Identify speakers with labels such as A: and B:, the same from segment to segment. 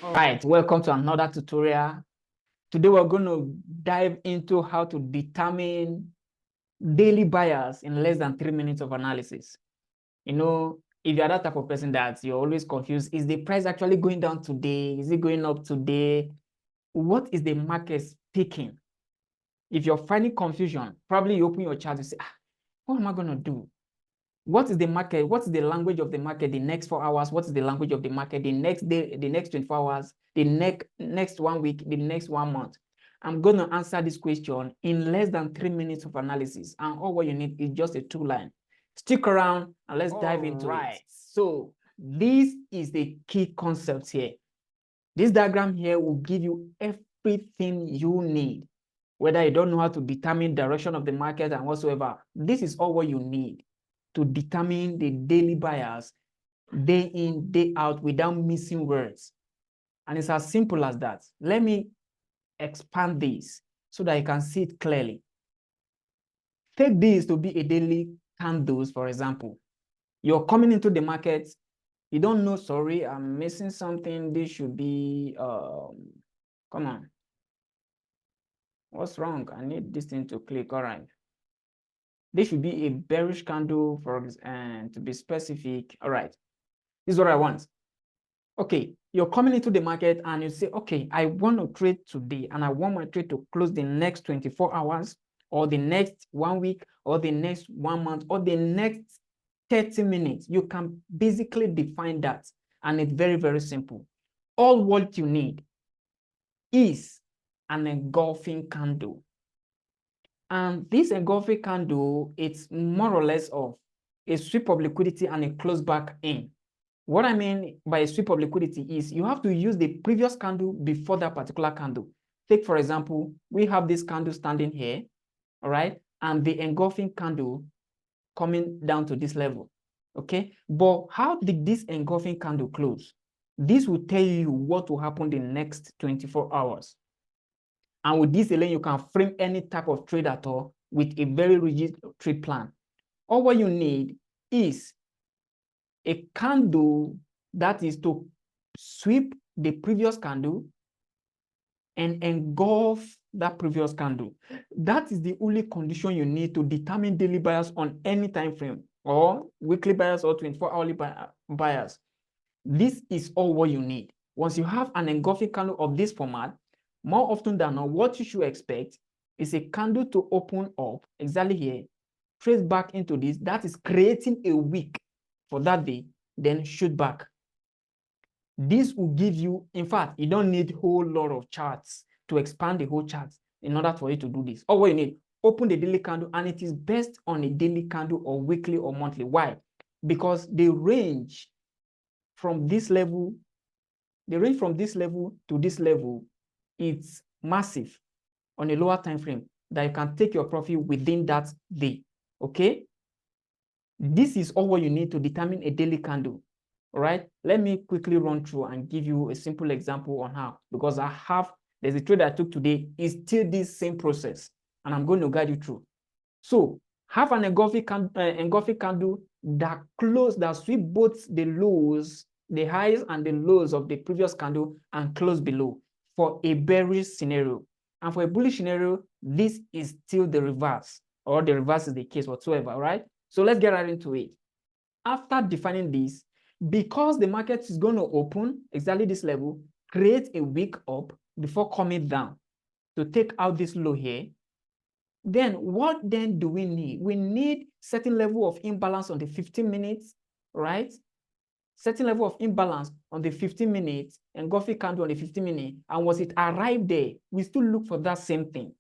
A: All right, welcome to another tutorial. Today we're going to dive into how to determine daily buyers in less than 3 minutes of analysis. You know, if you're that type of person that you're always confused, is the price actually going down today? Is it going up today? What is the market speaking? If you're finding confusion, probably you open your chart and say, what am I going to do? What is the market? What is the language of the market the next 4 hours? What is the language of the market the next day, the next 24 hours, the next 1 week, the next 1 month? I'm going to answer this question in less than 3 minutes of analysis. And all what you need is just a 2-line. Stick around and let's dive into it. So this is the key concept here. This diagram here will give you everything you need, whether you don't know how to determine direction of the market and whatsoever. This is all what you need to determine the daily buyers day in, day out without missing words. And it's as simple as that. Let me expand this so that you can see it clearly. Take this to be a daily candles, for example. You're coming into the market, you don't know, sorry, I'm missing something. This should be, come on. What's wrong? I need this thing to click. All right. This should be a bearish candle, and to be specific. All right. This is what I want. Okay, you're coming into the market and you say, okay, I want to trade today and I want my trade to close the next 24 hours or the next 1 week or the next 1 month or the next 30 minutes. You can basically define that, and it's very, very simple. All what you need is an engulfing candle. And this engulfing candle, it's more or less of a sweep of liquidity and a close back in. What I mean by a sweep of liquidity is you have to use the previous candle before that particular candle. Take, for example, we have this candle standing here, all right, and the engulfing candle coming down to this level, okay? But how did this engulfing candle close? This will tell you what will happen in the next 24 hours. And with this alone, you can frame any type of trade at all with a very rigid trade plan. All what you need is a candle that is to sweep the previous candle and engulf that previous candle. That is the only condition you need to determine daily buyers on any time frame, or weekly buyers or 24-hourly buyers. This is all what you need. Once you have an engulfing candle of this format, more often than not, what you should expect is a candle to open up exactly here, trace back into this, that is creating a wick for that day, then shoot back. This will give you, in fact, you don't need a whole lot of charts to expand the whole chart in order for you to do this. All what you need, open the daily candle, and it is best on a daily candle or weekly or monthly. Why? Because the range from this level, to this level, it's massive on a lower time frame that you can take your profit within that day. Okay? This is all what you need to determine a daily candle. All right, let me quickly run through and give you a simple example on how, because there's a trade I took today, is still this same process, and I'm going to guide you through. So have an engulfing candle that sweep both the lows, the highs and the lows of the previous candle, and close below for a bearish scenario. And for a bullish scenario, this is still the reverse, or the reverse is the case whatsoever. All right, so let's get right into it. After defining this, because the market is going to open exactly this level, create a wick up before coming down to take out this low here. Then what then do we need? We need certain level of imbalance on the 15 minutes, right? Certain level of imbalance on the 15 minutes, engulfing candle on the 15 minutes. And once it arrived there, we still look for that same thing.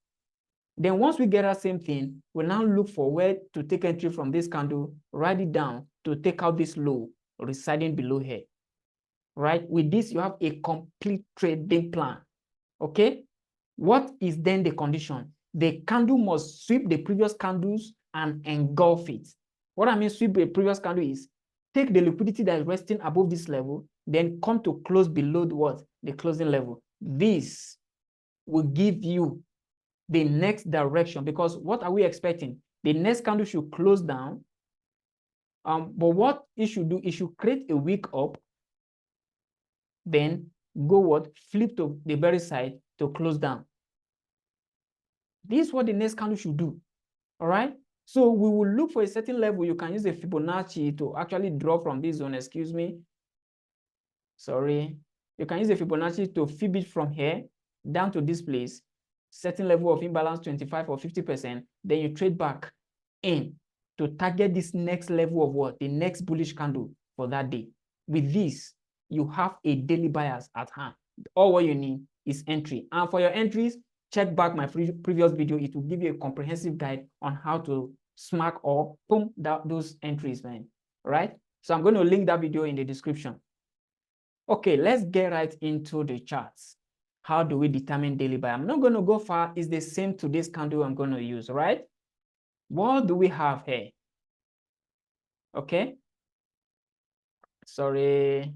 A: Then once we get that same thing, we now look for where to take entry from this candle, write it down to take out this low residing below here, right? With this, you have a complete trading plan, okay? What is then the condition? The candle must sweep the previous candles and engulf it. What I mean sweep the previous candle is take the liquidity that is resting above this level, then come to close below what? The closing level. This will give you the next direction, because what are we expecting? The next candle should close down. But what it should do, it should create a wick up, then go what? Flip to the bearish side to close down. This is what the next candle should do. All right. So we will look for a certain level. You can use a Fibonacci to actually draw from this zone. Excuse me. Sorry. You can use a Fibonacci to fib it from here down to this place, certain level of imbalance, 25 or 50%. Then you trade back in to target this next level of what? The next bullish candle for that day. With this, you have a daily bias at hand. All what you need is entry. And for your entries, check back my previous video. It will give you a comprehensive guide on how to smack or boom those entries, man. Right? So I'm going to link that video in the description. Okay, let's get right into the charts. How do we determine daily buy? I'm not going to go far. It's the same to this candle I'm going to use, right? What do we have here? Okay. Sorry.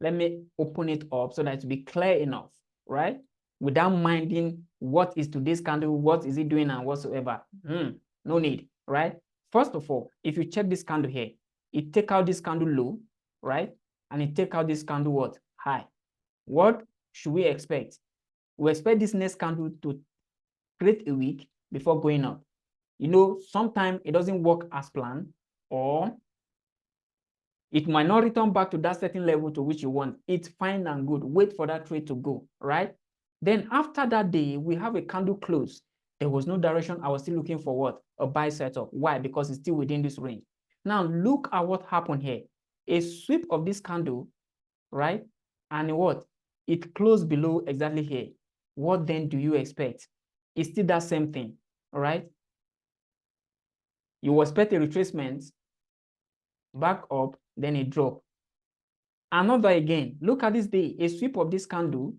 A: Let me open it up so that it will be clear enough, right? Without minding what is today's candle, what is it doing and whatsoever. No need, right? First of all, if you check this candle here, it take out this candle low, right? And it take out this candle what? High. What should we expect? We expect this next candle to create a wick before going up. You know, sometimes it doesn't work as planned, or it might not return back to that certain level to which you want. It's fine and good. Wait for that trade to go, right? Then after that day, we have a candle close. There was no direction. I was still looking for what? A buy setup. Why? Because it's still within this range. Now look at what happened here. A sweep of this candle, right? And what? It closed below exactly here. What then do you expect? It's still that same thing, all right? You expect a retracement, back up, then a drop. Another again, look at this day, a sweep of this candle,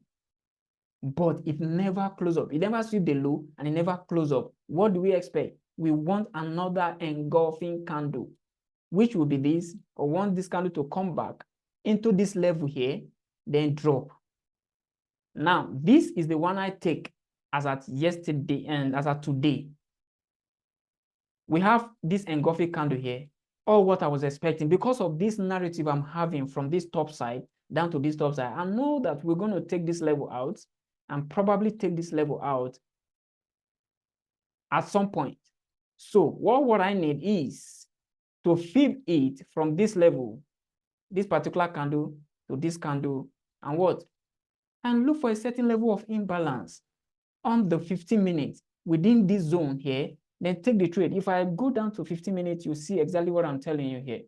A: but it never close up. It never sweep the low and it never close up. What do we expect? We want another engulfing candle, which will be this, or want this candle to come back into this level here, then drop. Now, this is the one I take as at yesterday and as at today. We have this engulfing candle here, all what I was expecting because of this narrative I'm having from this top side down to this top side. I know that we're going to take this level out and probably take this level out at some point. So what I need is to fib it from this level, this particular candle to this candle, and what? And look for a certain level of imbalance on the 15 minutes within this zone here, then take the trade. If I go down to 15 minutes, you see exactly what I'm telling you here.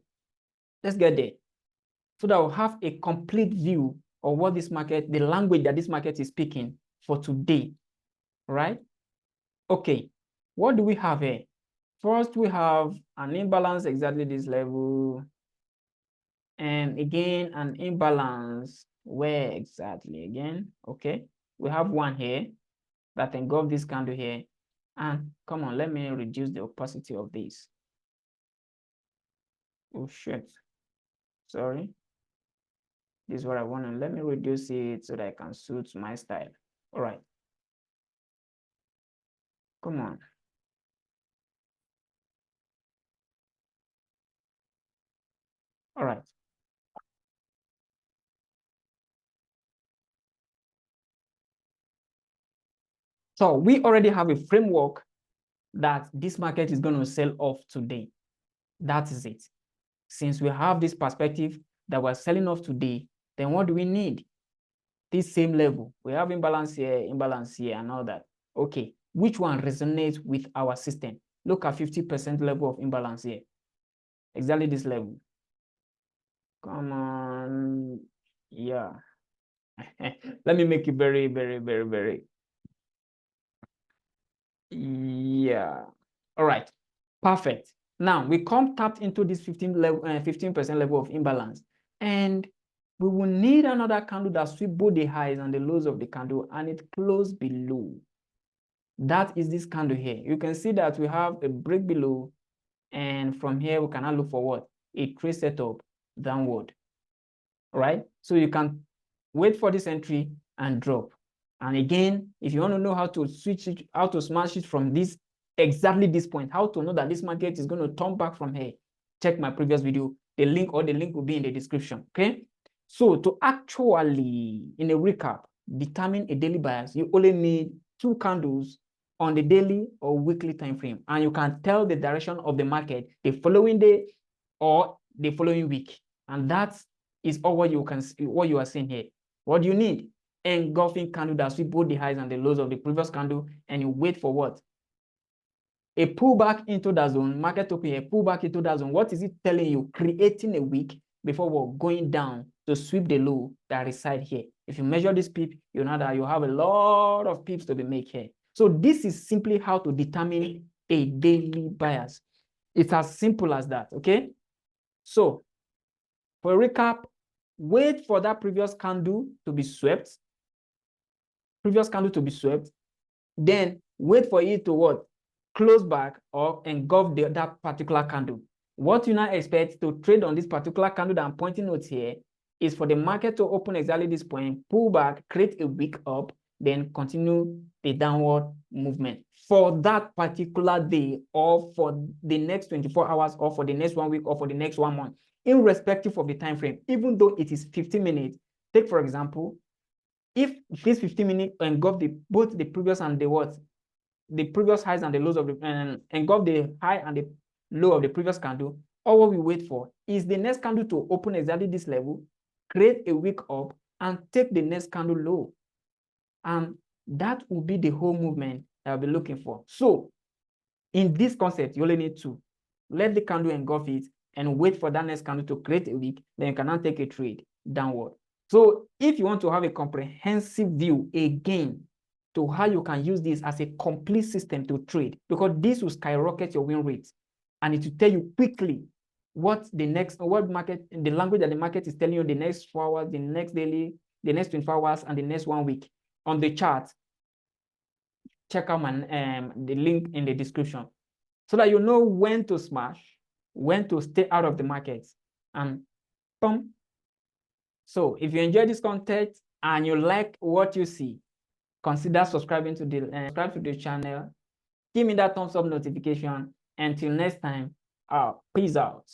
A: Let's get there so that we'll have a complete view of what this market, the language that this market is speaking for today, right? Okay, what do we have here? First, we have an imbalance exactly this level, and again an imbalance where exactly again? Okay, we have one here that engulf this candle here. And come on, let me reduce the opacity of this. Oh shit, sorry. This is what I want, and let me reduce it so that I can suit my style. All right, come on. All right. So we already have a framework that this market is going to sell off today. That is it. Since we have this perspective that we're selling off today, then what do we need? This same level. We have imbalance here, and all that. Okay, which one resonates with our system? Look at 50% level of imbalance here. Exactly this level. Come on. Yeah. Let me make it very, very, very, very. Yeah. All right. Perfect. Now we come tapped into this 15% level of imbalance, and we will need another candle that sweep both the highs and the lows of the candle, and it closed below. That is this candle here. You can see that we have a break below, and from here we cannot look for what? A trade setup downward. All right. So you can wait for this entry and drop. And again, if you want to know how to switch it, how to smash it from this exactly this point, how to know that this market is going to turn back from here, check my previous video. The link will be in the description. Okay. So to actually, in a recap, determine a daily bias, you only need 2 candles on the daily or weekly time frame, and you can tell the direction of the market the following day or the following week. And that is all what you are seeing here. What do you need? Engulfing candle that sweep both the highs and the lows of the previous candle, and you wait for what? A pullback into that zone, market open here, pullback into that zone. What is it telling you? Creating a wick before we're going down to sweep the low that reside here. If you measure this pip, you know that you have a lot of pips to be made here. So this is simply how to determine a daily bias. It's as simple as that, okay? So for a recap, wait for that previous candle to be swept, then wait for it to what? Close back or engulf that particular candle. What you now expect to trade on this particular candle that I'm pointing out here is for the market to open exactly this point, pull back, create a wick up, then continue the downward movement for that particular day or for the next 24 hours or for the next 1 week or for the next 1 month, irrespective of the time frame, even though it is 15 minutes. Take, for example, if this 15 minutes engulf both the previous and the previous highs and the lows of the engulf the high and the low of the previous candle, all what we wait for is the next candle to open exactly this level, create a wick up, and take the next candle low. And that will be the whole movement that I'll be looking for. So in this concept, you only need to let the candle engulf it and wait for that next candle to create a wick, then you can now take a trade downward. So if you want to have a comprehensive view again to how you can use this as a complete system to trade, because this will skyrocket your win rates, and it will tell you quickly what the market, the language that the market is telling you the next 4 hours, the next daily, the next 24 hours, and the next 1 week on the chart. Check out the link in the description so that you know when to smash, when to stay out of the market, and boom. So if you enjoy this content and you like what you see, consider subscribing to the channel. Give me that thumbs up notification. Until next time, peace out.